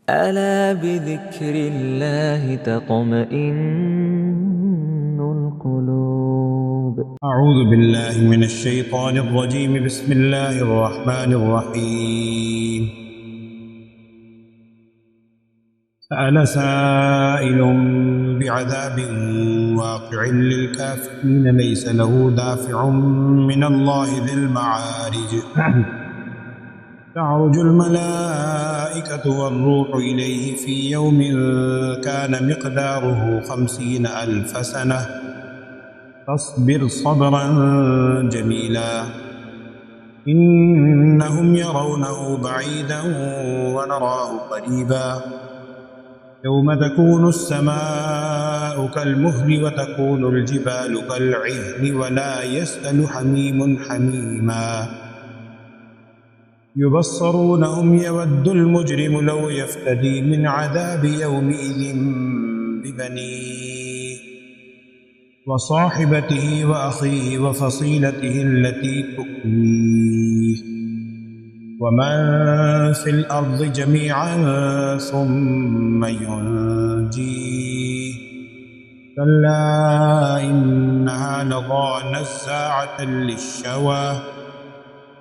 ألا بذكر الله تطمئن القلوب. أعوذ بالله من الشيطان الرجيم. بسم الله الرحمن الرحيم. سأل سائل بعذاب واقع للكافرين ليس له دافع من الله ذي المعارج. تعرج الملائكة والروح إليه في يوم كان مقداره 50,000 سنة فاصبر صبرا جميلا إنهم يرونه بعيدا ونراه قريبا يوم تكون السماء كالمهل وتكون الجبال كالعهن ولا يسأل حميم حميما يبصرونهم يود المجرم لو يفتدي من عذاب يومئذ ببنيه وصاحبته وأخيه وفصيلته التي تؤويه ومن في الأرض جميعا ثم ينجيه كلا إنها لظى نزاعة للشوى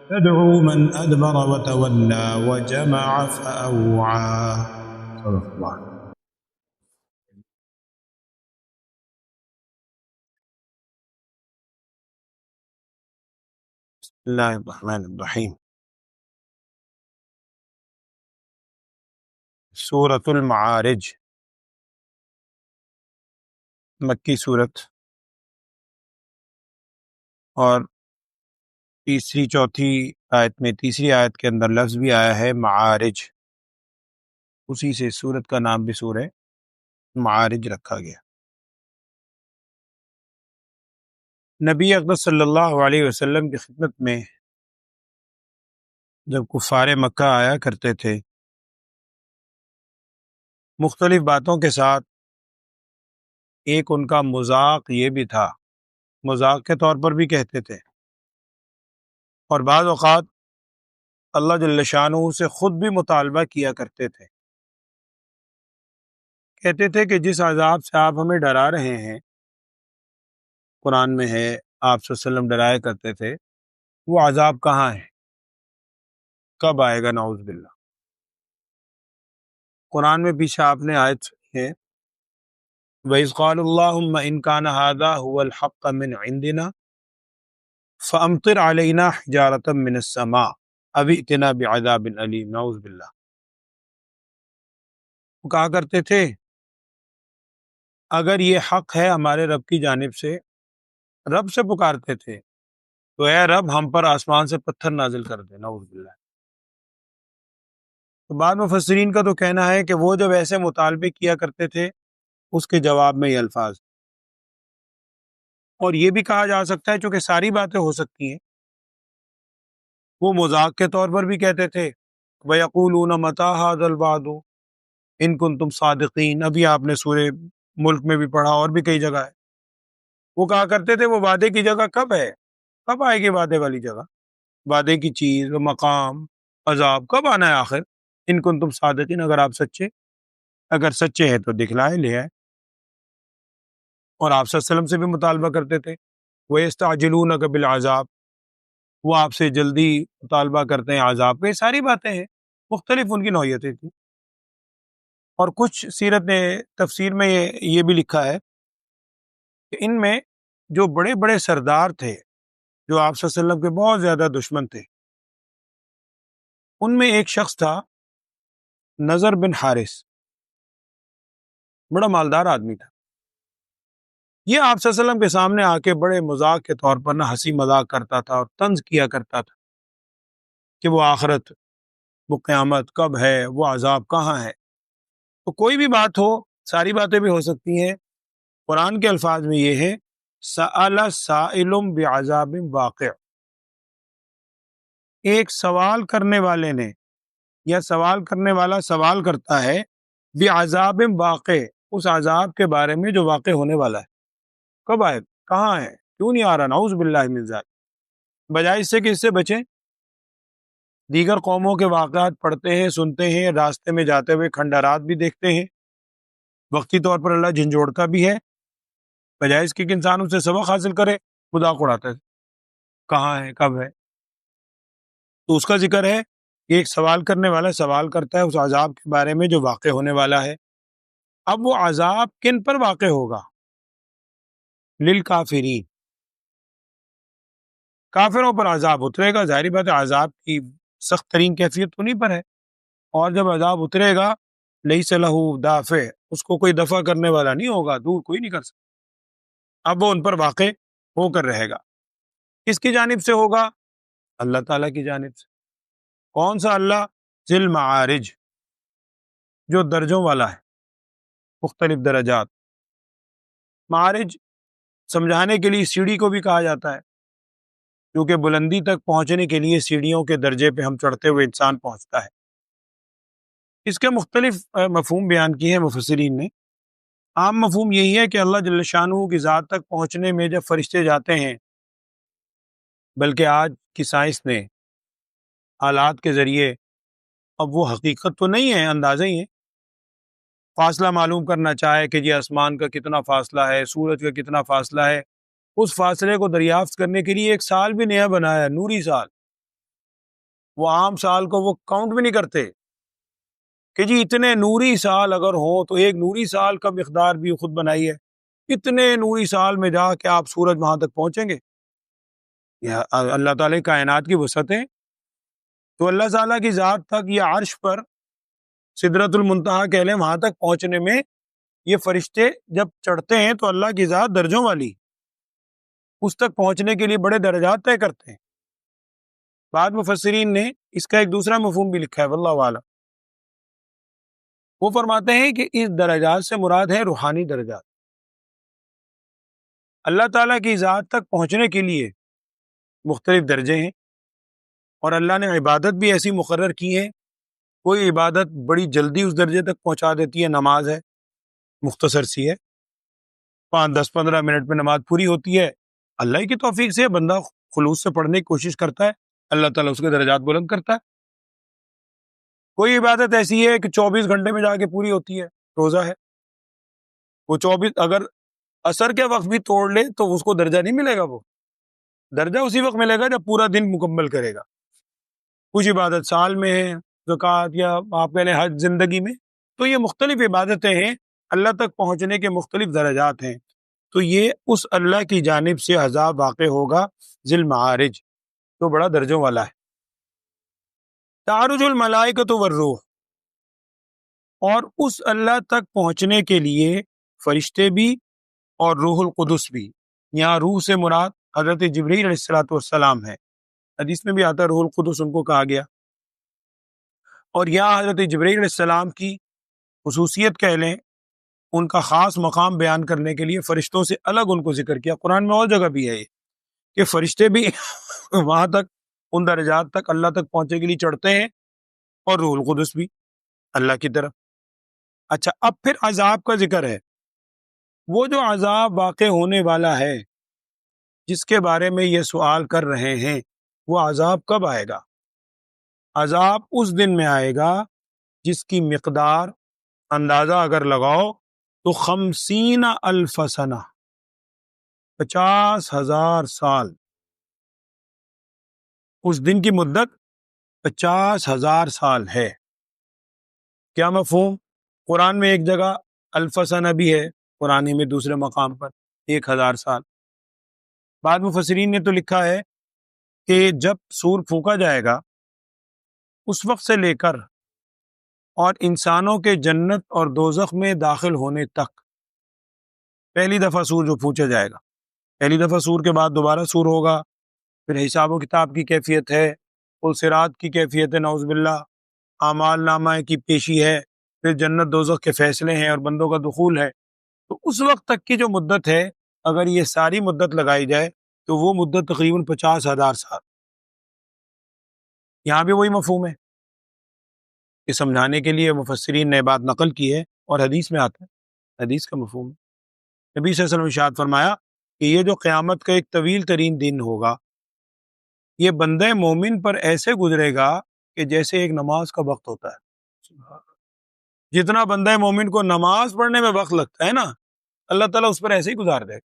تدعو من أدبر وتولى وجمع فأوعى. صدق الله. بسم الله الرحمن الرحیم. سورۃ المعارج مکی صورت، اور تیسری چوتھی آیت میں تیسری آیت کے اندر لفظ بھی آیا ہے معارج، اسی سے سورت کا نام بھی سورہ معارج رکھا گیا. نبی اقدس صلی اللہ علیہ وسلم کی خدمت میں جب کفار مکہ آیا کرتے تھے مختلف باتوں کے ساتھ، ایک ان کا مذاق یہ بھی تھا، مذاق کے طور پر بھی کہتے تھے، اور بعض اوقات اللہ جل شانہ سے خود بھی مطالبہ کیا کرتے تھے. کہتے تھے کہ جس عذاب سے آپ ہمیں ڈرا رہے ہیں، قرآن میں ہے آپ صلی اللہ علیہ وسلم ڈرایا کرتے تھے، وہ عذاب کہاں ہے، کب آئے گا؟ نعوذ باللہ. قرآن میں پیچھے آپ نے آیت سنی ہے، وَإِذْ قَالُوا اللَّهُمَّ إِنْ كَانَ هَذَا هُوَ الْحَقَّ مِنْ عِنْدِنَا فَأَمْطِرْ عَلَيْنَا حِجَارَةً مِنَ السَّمَاءِ أَوْ ائْتِنَا بِعَذَابٍ أَلِيمٍ. نعوذ باللہ. وہ کہا کرتے تھے اگر یہ حق ہے ہمارے رب کی جانب سے، رب سے پکارتے تھے تو اے رب ہم پر آسمان سے پتھر نازل کر دے. نعوذ باللہ. تو بعض مفسرین کا تو کہنا ہے کہ وہ جب ایسے مطالبے کیا کرتے تھے اس کے جواب میں یہ الفاظ، اور یہ بھی کہا جا سکتا ہے چونکہ ساری باتیں ہو سکتی ہیں، وہ مذاق کے طور پر بھی کہتے تھے وَيَقُولُونَ مَتَىٰ هَٰذَا الْوَعْدُ إِن كُنتُمْ صَادِقِينَ. ابھی آپ نے سورہ ملک میں بھی پڑھا اور بھی کئی جگہ ہے. وہ کہا کرتے تھے وہ وعدے کی جگہ کب ہے، کب آئے گی وعدے والی جگہ، وعدے کی چیز، مقام، عذاب کب آنا ہے آخر. ان کنتم صادقین، اگر آپ اگر سچے ہیں تو دکھلائے لے آئے. اور آپ صلی اللہ علیہ وسلم سے بھی مطالبہ کرتے تھے وَيَسْتَعْجِلُونَكَ بِالْعَذَابِ، وہ آپ سے جلدی مطالبہ کرتے ہیں عذاب پہ. یہ ساری باتیں ہیں، مختلف ان کی نوعیتیں تھیں. اور کچھ سیرت نے تفسیر میں یہ بھی لکھا ہے کہ ان میں جو بڑے بڑے سردار تھے جو آپ صلی اللہ علیہ وسلم کے بہت زیادہ دشمن تھے، ان میں ایک شخص تھا نضر بن حارث، بڑا مالدار آدمی تھا. یہ آپ صلی اللہ علیہ وسلم کے سامنے آ کے بڑے مذاق کے طور پر نہ ہنسی مذاق کرتا تھا اور طنز کیا کرتا تھا کہ وہ آخرت، وہ قیامت کب ہے، وہ عذاب کہاں ہے. تو کوئی بھی بات ہو، ساری باتیں بھی ہو سکتی ہیں. قرآن کے الفاظ میں یہ ہے سأل سائل بعذاب واقع، ایک سوال کرنے والے نے یا سوال کرنے والا سوال کرتا ہے بعذاب واقع، اس عذاب کے بارے میں جو واقع ہونے والا ہے، کب آئے، کہاں ہے، کیوں نہیں آ رہا. نعوذ باللہ من ذالک. بجائے اس سے کہ اس سے بچیں، دیگر قوموں کے واقعات پڑھتے ہیں، سنتے ہیں، راستے میں جاتے ہوئے کھنڈرات بھی دیکھتے ہیں، وقتی طور پر اللہ جھنجھوڑتا بھی ہے، بجائے اس کے کہ انسان اسے سبق حاصل کرے مذاق اڑاتا ہے، کہاں ہے، کب ہے۔ تو اس کا ذکر ہے کہ ایک سوال کرنے والا سوال کرتا ہے اس عذاب کے بارے میں جو واقع ہونے والا ہے۔ اب وہ عذاب کن پر واقع ہوگا؟ للکافرین، کافروں پر عذاب اترے گا۔ ظاہری بات ہے عذاب کی سخت ترین کیفیت انہیں پر ہے، اور جب عذاب اترے گا لیس لہ دافع، اس کو کوئی دفع کرنے والا نہیں ہوگا، دور کوئی نہیں کر سکتا۔ اب وہ ان پر واقع ہو کر رہے گا۔ کس کی جانب سے ہوگا؟ اللہ تعالیٰ کی جانب سے۔ کون سا اللہ؟ ذی المعارج، جو درجوں والا ہے، مختلف درجات۔ معارج سمجھانے کے لیے سیڑھی کو بھی کہا جاتا ہے، کیونکہ بلندی تک پہنچنے کے لیے سیڑھیوں کے درجے پہ ہم چڑھتے ہوئے انسان پہنچتا ہے۔ اس کے مختلف مفہوم بیان کیے ہیں مفسرین نے۔ عام مفہوم یہی ہے کہ اللہ جل شانہ کی ذات تک پہنچنے میں جب فرشتے جاتے ہیں، بلکہ آج کی سائنس نے آلات کے ذریعے، اب وہ حقیقت تو نہیں ہے، اندازہ ہی ہے، فاصلہ معلوم کرنا چاہے کہ جی آسمان کا کتنا فاصلہ ہے، سورج کا کتنا فاصلہ ہے، اس فاصلے کو دریافت کرنے کے لیے ایک سال بھی نیا بنایا ہے، نوری سال۔ وہ عام سال کو وہ کاؤنٹ بھی نہیں کرتے کہ جی اتنے نوری سال اگر ہوں تو ایک نوری سال کا مقدار بھی خود بنائی ہے، اتنے نوری سال میں جا کے آپ سورج وہاں تک پہنچیں گے۔ یہ اللہ تعالیٰ کی کائنات کی وسعت ہے۔ تو اللہ تعالیٰ کی ذات تک یا عرش پر سدرۃ المنتہا کہہ لیں، وہاں تک پہنچنے میں یہ فرشتے جب چڑھتے ہیں تو اللہ کی ذات درجوں والی، اس تک پہنچنے کے لیے بڑے درجات طے کرتے ہیں۔ بعد مفسرین نے اس کا ایک دوسرا مفہوم بھی لکھا ہے، واللہ اعلم۔ وہ فرماتے ہیں کہ اس درجات سے مراد ہے روحانی درجات۔ اللہ تعالیٰ کی ذات تک پہنچنے کے لیے مختلف درجے ہیں، اور اللہ نے عبادت بھی ایسی مقرر کی ہے۔ کوئی عبادت بڑی جلدی اس درجے تک پہنچا دیتی ہے، نماز ہے، مختصر سی ہے، 5-10-15 منٹ میں نماز پوری ہوتی ہے، اللہ کی توفیق سے بندہ خلوص سے پڑھنے کی کوشش کرتا ہے، اللہ تعالیٰ اس کے درجات بلند کرتا ہے۔ کوئی عبادت ایسی ہے کہ 24 گھنٹے میں جا کے پوری ہوتی ہے، روزہ ہے، وہ 24 اگر عصر کے وقت بھی توڑ لے تو اس کو درجہ نہیں ملے گا، وہ درجہ اسی وقت ملے گا جب پورا دن مکمل کرے گا۔ کچھ عبادت سال میں ہے، زکوٰۃ یا آپ کہہ لیں حج زندگی میں، تو یہ مختلف عبادتیں ہیں، اللہ تک پہنچنے کے مختلف درجات ہیں۔ تو یہ اس اللہ کی جانب سے عذاب واقع ہوگا ذی المعارج، تو بڑا درجوں والا ہے۔ تعرج الملائکۃ والروح، اور اس اللہ تک پہنچنے کے لیے فرشتے بھی اور روح القدس بھی۔ یہاں روح سے مراد حضرت جبرائیل علیہ الصلوۃ والسلام ہے، حدیث میں بھی آتا ہے روح القدس ان کو کہا گیا۔ اور یہاں حضرت جبرائیل علیہ السلام کی خصوصیت کہہ لیں، ان کا خاص مقام بیان کرنے کے لیے فرشتوں سے الگ ان کو ذکر کیا۔ قرآن میں اور جگہ بھی ہے یہ کہ فرشتے بھی وہاں تک، ان درجات تک اللہ تک پہنچنے کے لیے چڑھتے ہیں، اور روح القدس بھی اللہ کی طرف۔ اچھا، اب پھر عذاب کا ذکر ہے۔ وہ جو عذاب واقع ہونے والا ہے جس کے بارے میں یہ سوال کر رہے ہیں، وہ عذاب کب آئے گا؟ عذاب اس دن میں آئے گا جس کی مقدار اندازہ اگر لگاؤ تو 50,000 سنہ، 50,000 سال۔ اس دن کی مدت 50,000 سال ہے۔ کیا مفہوم؟ قرآن میں ایک جگہ الف سنہ بھی ہے، قرآن میں دوسرے مقام پر 1,000 سال۔ بعد مفسرین نے تو لکھا ہے کہ جب سور پھونکا جائے گا اس وقت سے لے کر اور انسانوں کے جنت اور دوزخ میں داخل ہونے تک، پہلی دفعہ سور جو پھونچا جائے گا، پہلی دفعہ سور کے بعد دوبارہ سور ہوگا، پھر حساب و کتاب کی کیفیت ہے، پل صراط کی کیفیت ہے، نعوذ باللہ، اعمال نامہ کی پیشی ہے، پھر جنت دوزخ کے فیصلے ہیں اور بندوں کا دخول ہے۔ تو اس وقت تک کی جو مدت ہے، اگر یہ ساری مدت لگائی جائے تو وہ مدت تقریباً 50,000 سال۔ یہاں بھی وہی مفہوم ہے کہ سمجھانے کے لیے مفسرین نے بات نقل کی ہے، اور حدیث میں آتا ہے، حدیث کا مفہوم ہے۔ نبی صلی اللہ علیہ وسلم نے ارشاد فرمایا کہ یہ جو قیامت کا ایک طویل ترین دن ہوگا، یہ بندہ مومن پر ایسے گزرے گا کہ جیسے ایک نماز کا وقت ہوتا ہے، جتنا بندہ مومن کو نماز پڑھنے میں وقت لگتا ہے نا، اللہ تعالیٰ اس پر ایسے ہی گزار دے گا۔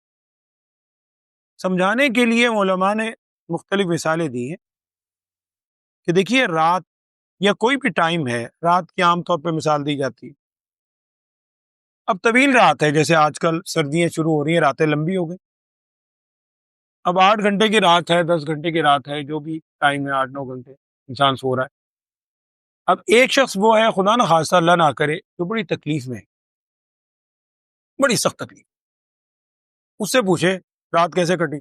سمجھانے کے لیے علماء نے مختلف مثالیں دی ہیں کہ دیکھیے رات یا کوئی بھی ٹائم ہے، رات کی عام طور پہ مثال دی جاتی ہے۔ اب طویل رات ہے، جیسے آج کل سردیاں شروع ہو رہی ہیں، راتیں لمبی ہو گئی، اب 8 گھنٹے کی رات ہے، 10 گھنٹے کی رات ہے، جو بھی ٹائم ہے 8 9 گھنٹے انسان سو رہا ہے۔ اب ایک شخص وہ ہے، خدا نہ خواستہ اللہ نہ کرے، جو بڑی تکلیف میں ہے، بڑی سخت تکلیف، اس سے پوچھے رات کیسے کٹی؟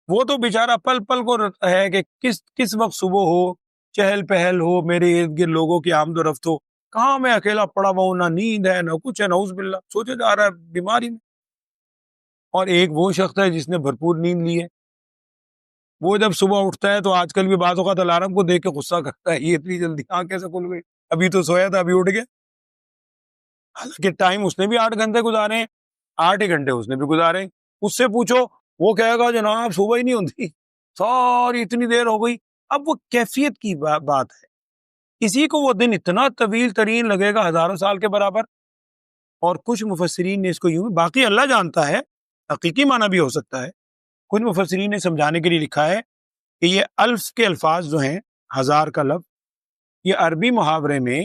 وہ تو بیچارہ پل پل کو ہے کہ کس وقت صبح ہو، چہل پہل ہو، میرے ارد گرد لوگوں کی آمد و رفت ہو، کہاں میں اکیلا پڑا ہوا ہوں، نہ نیند ہے نہ کچھ ہے، نعوذ باللہ، سوچے جا رہا ہے بیماری میں۔ اور ایک وہ شخص ہے جس نے بھرپور نیند لی ہے، وہ جب صبح اٹھتا ہے تو آج کل بھی بعض اوقات الارم کو دیکھ کے غصہ کرتا ہے، یہ اتنی جلدی آنکھ کیسے کھل گئی، ابھی تو سویا تھا ابھی اٹھ گیا۔ حالانکہ ٹائم اس نے بھی 8 گھنٹے گزارے ہیں، 8 ہی گھنٹے اس نے بھی گزارے ہیں۔ اس سے پوچھو، وہ کہے گا جناب صبح ہی نہیں ہوتی، ساری اتنی دیر ہو گئی۔ اب وہ کیفیت کی بات ہے، کسی کو وہ دن اتنا طویل ترین لگے گا، ہزاروں سال کے برابر، اور کچھ مفسرین نے اس کو یوں، باقی اللہ جانتا ہے، حقیقی معنی بھی ہو سکتا ہے، کچھ مفسرین نے سمجھانے کے لیے لکھا ہے کہ یہ الف کے الفاظ جو ہیں، ہزار کا لفظ، یہ عربی محاورے میں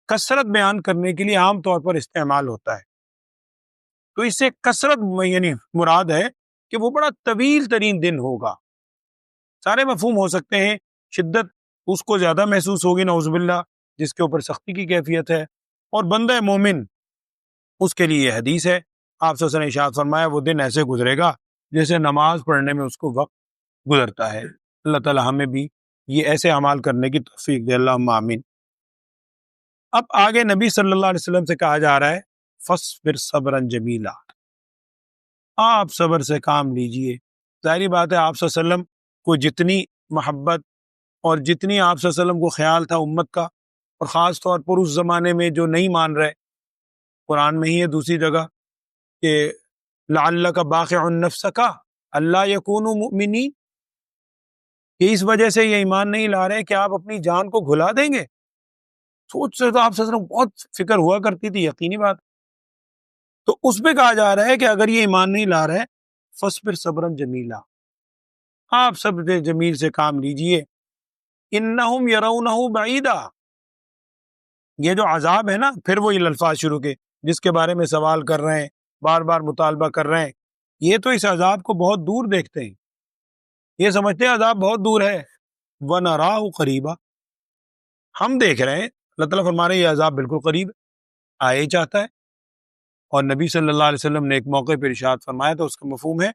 کثرت بیان کرنے کے لیے عام طور پر استعمال ہوتا ہے، تو اس سے کثرت یعنی مراد ہے کہ وہ بڑا طویل ترین دن ہوگا۔ سارے مفہوم ہو سکتے ہیں، شدت اس کو زیادہ محسوس ہوگی نعوذ باللہ، جس کے اوپر سختی کی کیفیت ہے، اور بندہ مومن اس کے لیے یہ حدیث ہے، آپ صلی اللہ علیہ وسلم نے ارشاد فرمایا وہ دن ایسے گزرے گا جیسے نماز پڑھنے میں اس کو وقت گزرتا ہے۔ اللہ تعالی ہمیں بھی یہ ایسے اعمال کرنے کی توفیق دے، اللہم آمین۔ اب آگے نبی صلی اللہ علیہ وسلم سے کہا جا رہا ہے فاصبر صبرا جمیلا، آپ صبر سے کام لیجئے۔ ظاہری بات ہے آپ صلی اللہ علیہ وسلم کو جتنی محبت اور جتنی آپ صلی اللہ علیہ وسلم کو خیال تھا امت کا، اور خاص طور پر اس زمانے میں جو نہیں مان رہے، قرآن میں ہی ہے دوسری جگہ کہ لعلک باخع نفسک اللہ یکونوا مؤمنین، کہ اس وجہ سے یہ ایمان نہیں لا رہے کہ آپ اپنی جان کو گھلا دیں گے۔ سوچ سے تو آپ صلی اللہ علیہ وسلم بہت فکر ہوا کرتی تھی، یقینی بات۔ تو اس پہ کہا جا رہا ہے کہ اگر یہ ایمان نہیں لا رہے، فاصبر صبرا جمیلا، آپ صبر جمیل سے کام لیجئے۔ انہم یرونہ بعیدا، یہ جو عذاب ہے نا، پھر وہ یہ الفاظ شروع کے جس کے بارے میں سوال کر رہے ہیں، بار بار مطالبہ کر رہے ہیں، یہ تو اس عذاب کو بہت دور دیکھتے ہیں، یہ سمجھتے ہیں عذاب بہت دور ہے۔ وَنَرَاهُ قَرِيبًا، ہم دیکھ رہے ہیں، اللہ تعالیٰ فرما رہے ہیں یہ عذاب بالکل قریب آئے ہی چاہتا ہے۔ اور نبی صلی اللہ علیہ وسلم نے ایک موقع پہ ارشاد فرمایا تھا، اس کا مفہوم ہے،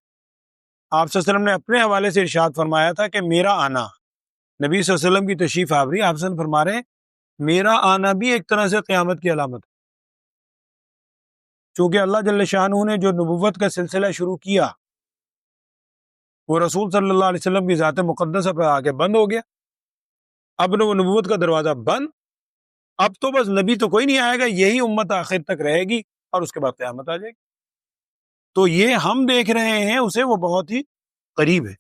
آپ صلی اللہ علیہ وسلم نے اپنے حوالے سے ارشاد فرمایا تھا کہ میرا آنا، نبی صلی اللہ علیہ وسلم کی تشریف آوری، آپ صلی اللہ علیہ وسلم فرما رہے ہیں میرا آنا بھی ایک طرح سے قیامت کی علامت ہے، چونکہ اللہ جل شانہ نے جو نبوت کا سلسلہ شروع کیا وہ رسول صلی اللہ علیہ وسلم کی ذات مقدسہ پہ آ کے بند ہو گیا۔ اب وہ نبوت کا دروازہ بند، اب تو بس نبی تو کوئی نہیں آئے گا، یہی امت آخر تک رہے گی اور اس کے بعد قیامت آ جائے گی۔ تو یہ ہم دیکھ رہے ہیں اسے، وہ بہت ہی قریب ہے۔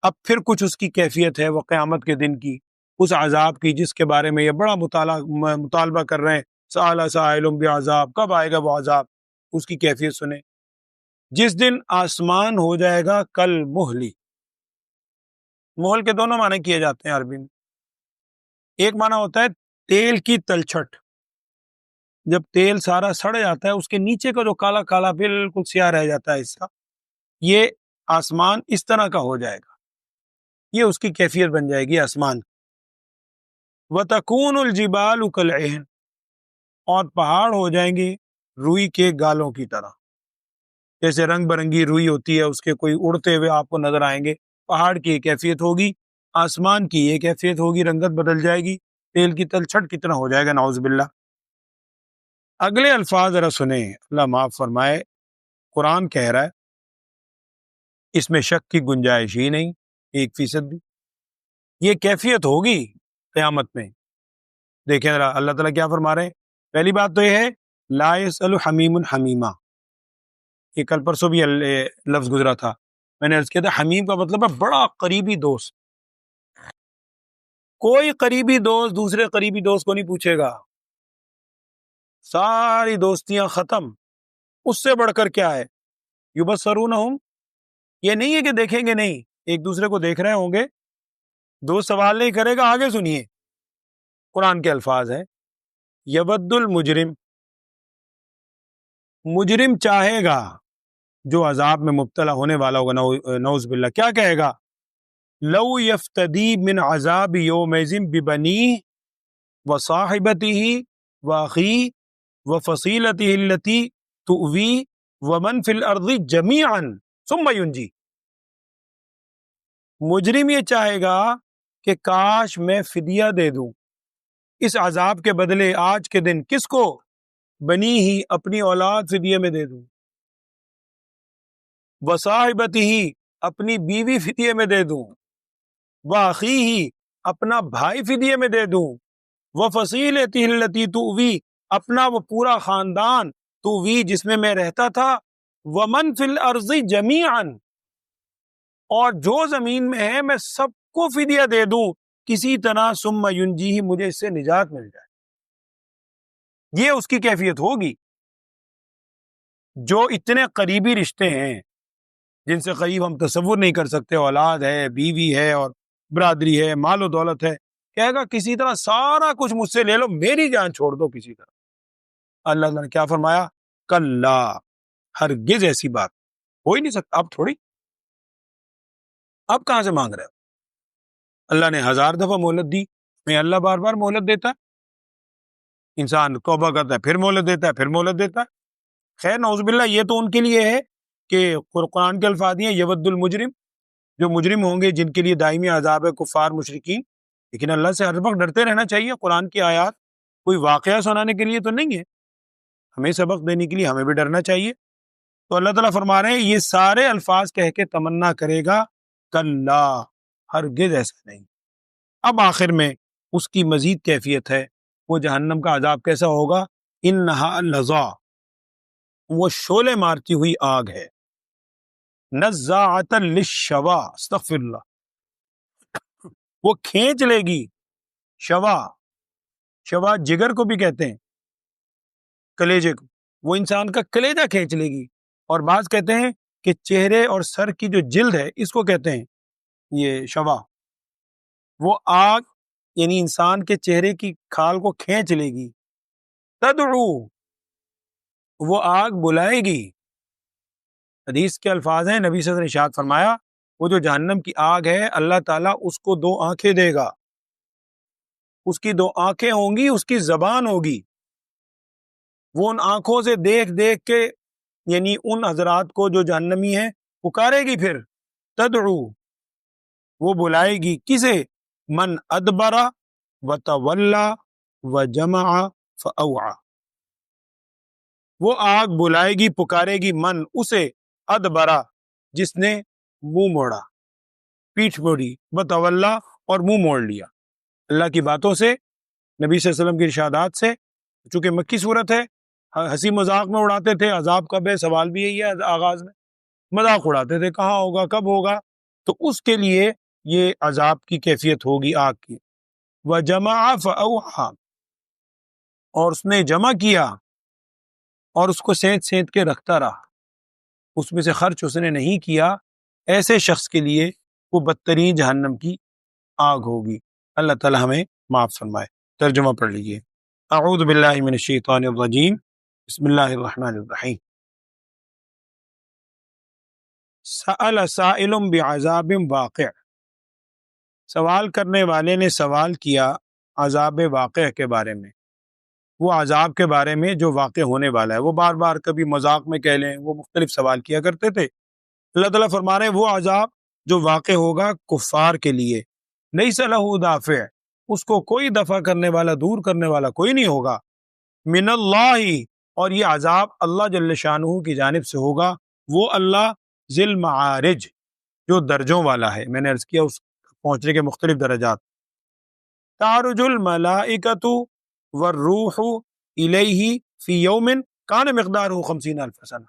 اب پھر کچھ اس کی کیفیت ہے وہ قیامت کے دن کی، اس عذاب کی جس کے بارے میں یہ بڑا مطالبہ کر رہے ہیں، سأل سائل بعذاب، کب آئے گا وہ عذاب، اس کی کیفیت سنیں۔ جس دن آسمان ہو جائے گا کل مہلی، مہل کے دونوں معنی کیے جاتے ہیں عربی میں۔ ایک معنی ہوتا ہے تیل کی تلچھٹ، جب تیل سارا سڑ جاتا ہے اس کے نیچے کا جو کالا کالا بالکل سیاہ رہ جاتا ہے حصہ، یہ آسمان اس طرح کا ہو جائے گا، یہ اس کی کیفیت بن جائے گی آسمان۔ وَتَكُونُ الْجِبَالُ كَالْعِهْنِ، اور پہاڑ ہو جائیں گے روئی کے گالوں کی طرح، جیسے رنگ برنگی روئی ہوتی ہے، اس کے کوئی اڑتے ہوئے آپ کو نظر آئیں گے، پہاڑ کی یہ کیفیت ہوگی، آسمان کی یہ کیفیت ہوگی، رنگت بدل جائے گی، تیل کی تلچھٹ کتنا ہو جائے گا، نعوذ باللہ۔ اگلے الفاظ ذرا سنیں، اللہ معاف فرمائے، قرآن کہہ رہا ہے، اس میں شک کی گنجائش ہی نہیں 1% بھی، یہ کیفیت ہوگی قیامت میں۔ دیکھیں ذرا اللہ تعالیٰ کیا فرما رہے ہیں۔ پہلی بات تو یہ ہے لا یسأل حمیم حمیما، یہ کل پرسوں بھی لفظ گزرا تھا، میں نے عرض کیا تھا حمیم کا مطلب ہے بڑا قریبی دوست، کوئی قریبی دوست دوسرے قریبی دوست کو نہیں پوچھے گا، ساری دوستیاں ختم۔ اس سے بڑھ کر کیا ہے؟ یبصرونہم، یہ نہیں ہے کہ دیکھیں گے نہیں، ایک دوسرے کو دیکھ رہے ہوں گے، دوست سوال نہیں کرے گا۔ آگے سنیے، قرآن کے الفاظ ہیں، یود المجرم، مجرم چاہے گا جو عذاب میں مبتلا ہونے والا ہوگا، نعوذ باللہ، کیا کہے گا؟ لو یفتدی من عذاب یومئذ ببنیہ وصاحبتہ واخیہ وفصیلتہ التی تؤویہ ومن فی الارض جمیعا ثم ینجی۔ مجرم یہ چاہے گا کہ کاش میں فدیہ دے دوں اس عذاب کے بدلے آج کے دن، کس کو؟ بنی ہی، اپنی اولاد فدیے میں دے دوں، وصاحبتہ، اپنی بیوی فدیے میں دے دوں، واخیہ، اپنا بھائی فدیے میں دے دوں، وفصیلتہ التی تؤوی، اپنا وہ پورا خاندان، تؤوی جس میں رہتا تھا، ومن فی الارض جمیعا، اور جو زمین میں ہے میں سب کو فدیہ دے دوں کسی طرح، ثم ینجیہ، مجھے اس سے نجات مل جائے۔ یہ اس کی کیفیت ہوگی۔ جو اتنے قریبی رشتے ہیں جن سے قریب ہم تصور نہیں کر سکتے، اولاد ہے، بیوی ہے اور برادری ہے، مال و دولت ہے، کہے گا کسی طرح سارا کچھ مجھ سے لے لو، میری جان چھوڑ دو کسی طرح۔ اللہ تعالیٰ نے کیا فرمایا؟ کلا، ہرگز ایسی بات ہو ہی نہیں سکتا۔ اب تھوڑی، اب کہاں سے مانگ رہے ہو؟ اللہ نے 1000 دفعہ مہلت دی، میں اللہ بار بار مہلت دیتا ہے، انسان توبہ کرتا ہے پھر مہلت دیتا ہے، پھر مہلت دیتا ہے۔ خیر نعوذ باللہ، یہ تو ان کے لیے ہے کہ قرآن کے الفاظ ہیں، یود المجرم، جو مجرم ہوں گے جن کے لیے دائمی عذاب ہے، کفار مشرکین۔ لیکن اللہ سے ہر وقت ڈرتے رہنا چاہیے۔ قرآن کی آیات کوئی واقعہ سنانے کے لیے تو نہیں ہے، ہمیں سبق دینے کے لیے ہمیں بھی ڈرنا چاہیے۔ تو اللہ تعالیٰ فرما رہے ہیں یہ سارے الفاظ کہہ کے تمنا کرے گا، کلا، ہرگز ایسا نہیں۔ اب آخر میں اس کی مزید کیفیت ہے، وہ جہنم کا عذاب کیسا ہوگا؟ انہا لظا، وہ شعلے مارتی ہوئی آگ ہے، نزاعۃ للشوا، استغفر اللہ، وہ کھینچ لے گی، شوا، شوا جگر کو بھی کہتے ہیں، کلیجے کو، وہ انسان کا کلیجہ کھینچ لے گی۔ اور بعض کہتے ہیں کہ چہرے اور سر کی جو جلد ہے اس کو کہتے ہیں یہ شوا، وہ آگ یعنی انسان کے چہرے کی کھال کو کھینچ لے گی۔ تدعو، وہ آگ بلائے گی۔ حدیث کے الفاظ ہیں، نبی صلی اللہ علیہ وسلم نے ارشاد فرمایا، وہ جو جہنم کی آگ ہے اللہ تعالیٰ اس کو 2 آنکھیں دے گا، اس کی 2 آنکھیں ہوں گی، اس کی زبان ہوگی، وہ ان آنکھوں سے دیکھ دیکھ کے یعنی ان حضرات کو جو جہنمی ہیں پکارے گی۔ پھر تدعو، وہ بلائے گی، کسے؟ من ادبر وتولی وجمع فاوعى، وہ آگ بلائے گی، پکارے گی، من، اسے، ادبرا، جس نے منہ موڑا، پیٹھ موڑی، وتولی، اور منہ موڑ لیا اللہ کی باتوں سے، نبی صلی اللہ علیہ وسلم کی ارشادات سے۔ چونکہ مکی صورت ہے، ہنسی مذاق میں اڑاتے تھے، عذاب کب ہے سوال بھی یہی ہے، آغاز میں مذاق اڑاتے تھے کہاں ہوگا، کب ہوگا، تو اس کے لیے یہ عذاب کی کیفیت ہوگی آگ کی۔ وجمع فاوعى، اور اس نے جمع کیا اور اس کو سینت سینت کے رکھتا رہا، اس میں سے خرچ اس نے نہیں کیا، ایسے شخص کے لیے وہ بدترین جہنم کی آگ ہوگی۔ اللہ تعالی ہمیں معاف فرمائے۔ ترجمہ پڑھ لیجئے۔ اعوذ باللہ من الشیطان الرجیم، بسم اللہ الرحمن الرحیم۔ سأل سائل بعذاب واقع، سوال کرنے والے نے سوال کیا عذاب واقع کے بارے میں، وہ عذاب کے بارے میں جو واقع ہونے والا ہے۔ وہ بار بار کبھی مذاق میں کہہ لیں، وہ مختلف سوال کیا کرتے تھے۔ اللہ تعالیٰ فرما رہے ہیں وہ عذاب جو واقع ہوگا کفار کے لیے، لیس لہ دافع، اس کو کوئی دفع کرنے والا، دور کرنے والا کوئی نہیں ہوگا، من اللہ، اور یہ عذاب اللہ جل شانہ کی جانب سے ہوگا، وہ اللہ ذی المعارج، جو درجوں والا ہے۔ میں نے عرض کیا اس پہنچنے کے مختلف درجات۔ تعرج الملائکۃ والروح الیہ فی یوم کان مقدارہ 50,000 سنہ،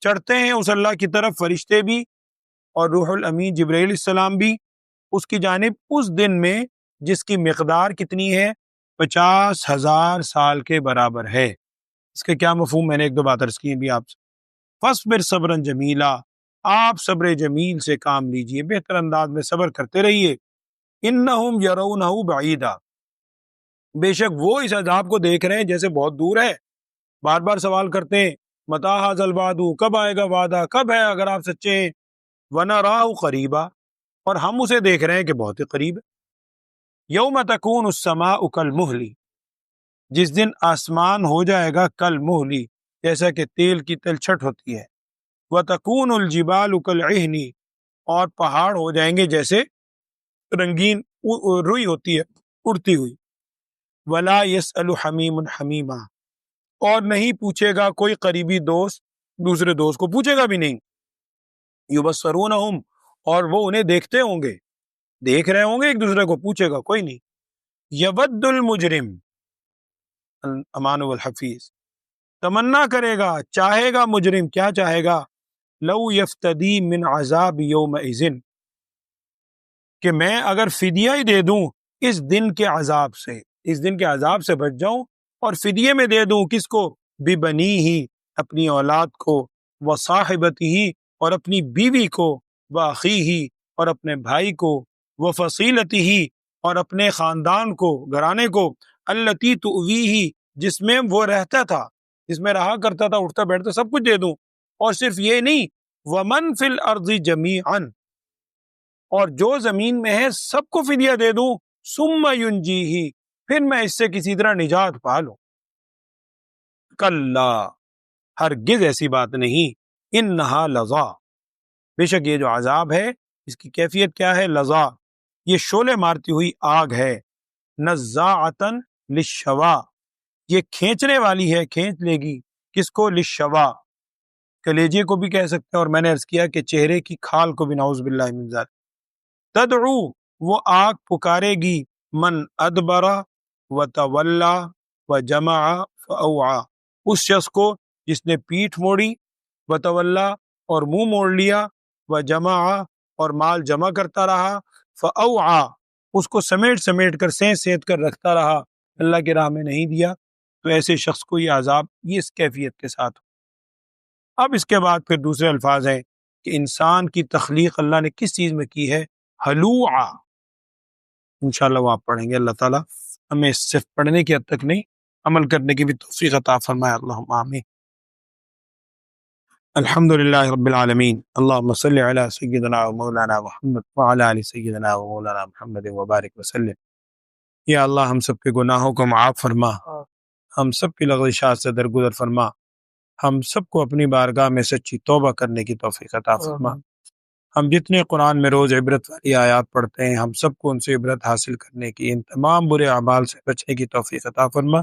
چڑھتے ہیں اس اللہ کی طرف فرشتے بھی اور روح الامین جبرائیل السلام بھی اس کی جانب اس دن میں جس کی مقدار کتنی ہے؟ 50,000 سال کے برابر ہے۔ اس کا کیا مفہوم؟ میں نے ایک دو بات عرض کی بھی آپ سے۔ فَاصْبِرْ صَبْرًا جَمِيلًا، آپ صبر جمیل سے کام لیجئے، بہتر انداز میں صبر کرتے رہیے۔ إِنَّهُمْ يَرَوْنَهُ بَعِيدًا، بے شک وہ اس عذاب کو دیکھ رہے ہیں جیسے بہت دور ہے۔ بار بار سوال کرتے ہیں متى هذا الوعد، کب آئے گا وعدہ، کب ہے اگر آپ سچے ہیں۔ وَنَرَاهُ قَرِيبًا، اور ہم اسے دیکھ رہے ہیں کہ بہت ہی قریب ہے۔ یوم تکون السماء کالمہل، جس دن آسمان ہو جائے گا کالمہل، جیسا کہ تیل کی تلچھٹ ہوتی ہے۔ وتکون الجبال کالعہن، اور پہاڑ ہو جائیں گے جیسے رنگین روئی ہوتی ہے اڑتی ہوئی۔ ولا یسأل حمیم حمیما، اور نہیں پوچھے گا کوئی قریبی دوست دوسرے دوست کو، پوچھے گا بھی نہیں۔ یبصرونہم، اور وہ انہیں دیکھتے ہوں گے، دیکھ رہے ہوں گے ایک دوسرے کو، پوچھے گا کوئی نہیں۔ یود المجرم، امان والحفیظ، تمنا کرے گا، چاہے گا مجرم، کیا چاہے گا؟ لو یفتدی من عذاب یومئذ، کہ میں اگر فدیہ ہی دے دوں اس دن کے عذاب سے، اس دن کے عذاب سے بچ جاؤں اور فدیے میں دے دوں کس کو؟ ببنیہ، اپنی اولاد کو، وصاحبتہ، اور اپنی بیوی کو، واخیہ، اور اپنے بھائی کو، وفصیلتہ، اور اپنے خاندان کو، گھرانے کو، التی تؤویہ، جس میں وہ رہتا تھا، جس میں رہا کرتا تھا، اٹھتا بیٹھتا، سب کچھ دے دوں۔ اور صرف یہ نہیں، ومن فی الارض جمیعا، اور جو زمین میں ہے سب کو فدیہ دے دوں، ثم ینجیہ، پھر میں اس سے کسی طرح نجات پا لوں۔ کلا، ہرگز ایسی بات نہیں، انہا لظا، بے شک یہ جو عذاب ہے اس کی کیفیت کیا ہے؟ لظا، یہ شعلے مارتی ہوئی آگ ہے۔ نزاعتن للشوا، یہ کھینچنے والی ہے، کھینچ لے گی کس کو؟ للشوا، کلیجے کو بھی کہہ سکتے ہیں، اور میں نے عرض کیا کہ چہرے کی کھال کو بھی، نعوذ باللہ من ذالک۔ تدعو، وہ آگ پکارے گی، من ادبر وتولا وجمع فاوعى، اس شخص کو جس نے پیٹھ موڑی، وتولا، اور منہ موڑ لیا، وجمع، اور مال جمع کرتا رہا، فاوعى، اس کو سمیٹ سمیٹ کر سینت سینت کر رکھتا رہا، اللہ کی راہ میں نہیں دیا، تو ایسے شخص کو یہ عذاب یہ اس کیفیت کے ساتھ۔ اب اس کے بعد پھر دوسرے الفاظ ہیں کہ انسان کی تخلیق اللہ نے کس چیز میں کی ہے؟ ہلوعا، انشاءاللہ وہ آپ پڑھیں گے۔ اللہ تعالیٰ ہمیں صرف پڑھنے کی حد تک نہیں، عمل کرنے کی بھی توفیق عطا فرمائے، اللہم آمین۔ الحمدللہ رب العالمین، اللہم صلی علی سیدنا و مولانا محمد وعلی آل سیدنا و مولانا محمد وبارک وسلم۔ یا اللہ ہم سب کے گناہوں کو معاف فرما، ہم سب کی لغزشات سے درگزر فرما، ہم سب کو اپنی بارگاہ میں سچی توبہ کرنے کی توفیق عطا فرما۔ ہم جتنے قرآن میں روز عبرت والی آیات پڑھتے ہیں، ہم سب کو ان سے عبرت حاصل کرنے کی، ان تمام برے اعمال سے بچنے کی توفیق عطا فرما۔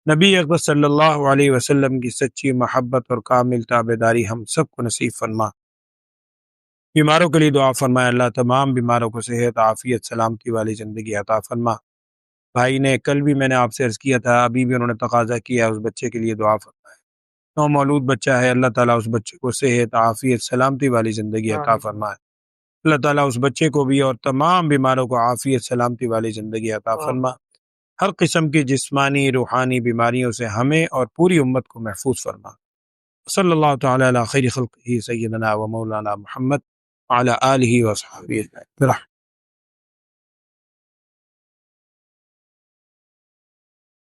نبی اکرم صلی اللہ علیہ وسلم کی سچی محبت اور کامل تابعداری ہم سب کو نصیب فرما۔ بیماروں کے لیے دعا فرمائے، اللہ تمام بیماروں کو صحت، عافیت، سلامتی والی زندگی عطا فرما۔ بھائی نے کل بھی میں نے آپ سے عرض کیا تھا، ابھی بھی انہوں نے تقاضا کیا ہے، اس بچے کے لیے دعا فرمائے، نومولود بچہ ہے، اللہ تعالیٰ اس بچے کو صحت، عافیت، سلامتی والی زندگی عطا فرمائے۔ اللہ تعالیٰ اس بچے کو بھی اور تمام بیماروں کو عافیت، سلامتی والی زندگی عطا فرما۔ ہر قسم کی جسمانی، روحانی بیماریوں سے ہمیں اور پوری امت کو محفوظ فرما۔ صلی اللہ تعالیٰ علی خیر خلقہ سیدنا و مولانا محمد وعلی آلہ و صحبہ اجمعین۔